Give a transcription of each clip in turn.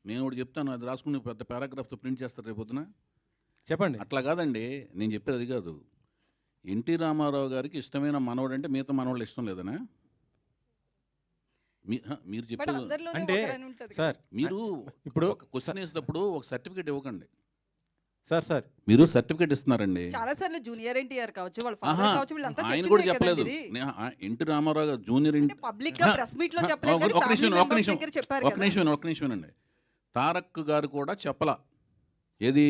నేను ఒకటి చెప్తాను, అది రాసుకుని పెద్ద పారాగ్రాఫ్తో ప్రింట్ చేస్తారు రేపొద్దున. చెప్పండి. అట్లా కాదండి, నేను చెప్పేది అది కాదు. ఎన్టీ రామారావు గారికి ఇష్టమైన మనవడు అంటే మిగతా మనవాళ్ళు ఇష్టం లేదనా? మీరు బట్ చెప్పేది అందరిలోనే అంటే ఒకరని ఉంటది కదా. సార్ మీరు ఇప్పుడు ఒక క్వశ్చన్ వేసినప్పుడు ఒక సర్టిఫికేట్ ఇవ్వకండి. సార్ మీరు సర్టిఫికేట్ ఇస్తున్నారండి. చాలా సార్లు జూనియర్ ఎన్టీఆర్ కావచ్చు, వాళ్ళ ఆహా, ఫాదర్ కావచ్చు, వీళ్ళంతా ఆయన కూడా చెప్పిందే చెప్పలేదు. కదండి ఇది. ఎన్టీ రామారావు గారు జూనియర్ అంటే పబ్లిక్ గా ప్రెస్ మీట్ లో చెప్పలేదు కానీ ఒక ఫ్యామిలీ నిమిషం మెంబర్స్ దగ్గర చెప్పారు కదా. ఒక నిమిషం అండి. తారక్ గారు కూడా చెప్పలా. ఏది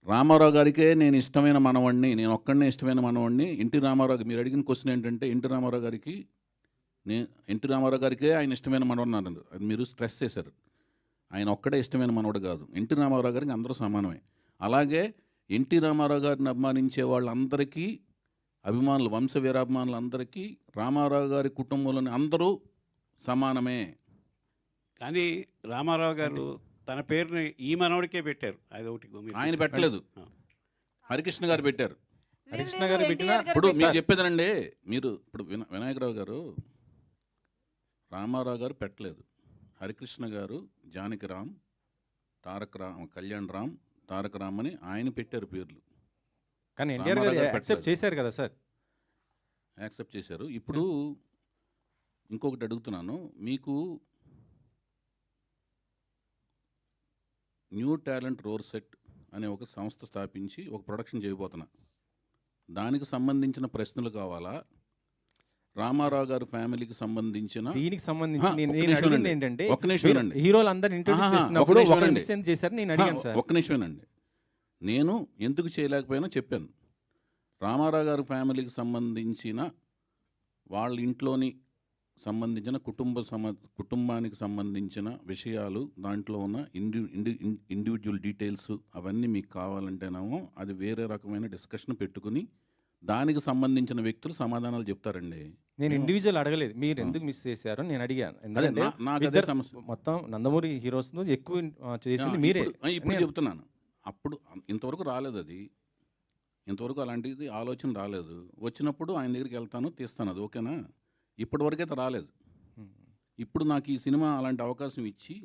రామారావు గారికే నేను ఇష్టమైన మనవాడిని, నేను ఒక్కడనే ఇష్టమైన మనవాడిని. ఎన్టీ రామారావు మీరు అడిగిన క్వశ్చన్ ఏంటంటే ఎన్టీ రామారావు గారికే ఆయన ఇష్టమైన మనవాడు అన్నారు. అది మీరు స్ట్రెస్ చేశారు. ఆయన ఒక్కడే ఇష్టమైన మనవాడు కాదు. ఎన్టీ రామారావు గారికి అందరూ సమానమే. అలాగే ఎన్టీ రామారావు గారిని అభిమానించే వాళ్ళందరికీ అభిమానులు, వంశ వీరాభిమానులందరికీ రామారావు గారి కుటుంబంలోని అందరూ సమానమే. కానీ రామారావు గారు తన పేరుని ఈ మనవడికే పెట్టారు. అది ఒకటి ఆయన పెట్టలేదు, హరికృష్ణ గారు పెట్టారు. హరికృష్ణ గారు పెట్టిన ఇప్పుడు మీరు చెప్పేదనండి, మీరు ఇప్పుడు వినాయకరావు గారు రామారావు గారు పెట్టలేదు. హరికృష్ణ గారు జానకిరామ్, కళ్యాణ్ రామ్, తారక రామ్ అని ఆయన పెట్టారు పేర్లు. కానీ ఎన్టీఆర్ గారు యాక్సెప్ట్ చేశారు కదా సార్. యాక్సెప్ట్ చేశారు. ఇప్పుడు ఇంకొకటి అడుగుతున్నాను, మీకు న్యూ టాలెంట్ రోర్ సెట్ అనే ఒక సంస్థ స్థాపించి ఒక ప్రొడక్షన్ చేయబోతున్నా. దానికి సంబంధించిన ప్రశ్నలు కావాలా? రామారావు గారి ఫ్యామిలీకి సంబంధించిన దీనికి సంబంధించి నేను అడిగింది ఏంటంటే ఒక్క నిమిషం అండి, హీరోలు అందరూ ఇంట్రొడ్యూస్ చేసినప్పుడు ఒక మిషన్ చేశారు. నేను అడిగాను సార్. ఒక్క నిమిషమేనండి. నేను ఎందుకు చేయలేకపోయినా చెప్పాను. రామారావు గారి ఫ్యామిలీకి సంబంధించిన వాళ్ళ ఇంట్లోని సంబంధించిన కుటుంబానికి సంబంధించిన విషయాలు, దాంట్లో ఉన్న ఇండివిజువల్ డీటెయిల్స్ అవన్నీ మీకు కావాలంటేనేమో అది వేరే రకమైన డిస్కషన్ పెట్టుకుని దానికి సంబంధించిన వ్యక్తులు సమాధానాలు చెప్తారండి. నేను ఇండివిజువల్ అడగలేదు, మీరు ఎందుకు మిస్ చేశారు నేను అడిగాను. ఎందుకంటే మొత్తం నందమూరి హీరోస్ ఎక్కువ చేసింది మీరే. ఇప్పుడు చెప్తున్నాను, అప్పుడు ఇంతవరకు రాలేదు. అది ఇంతవరకు అలాంటిది ఆలోచన రాలేదు. వచ్చినప్పుడు ఆయన దగ్గరికి వెళ్తాను, తీస్తాను, అది ఓకేనా? ఇప్పటి వరకైతే రాలేదు. ఇప్పుడు నాకు ఈ సినిమా అలాంటి అవకాశం ఇచ్చి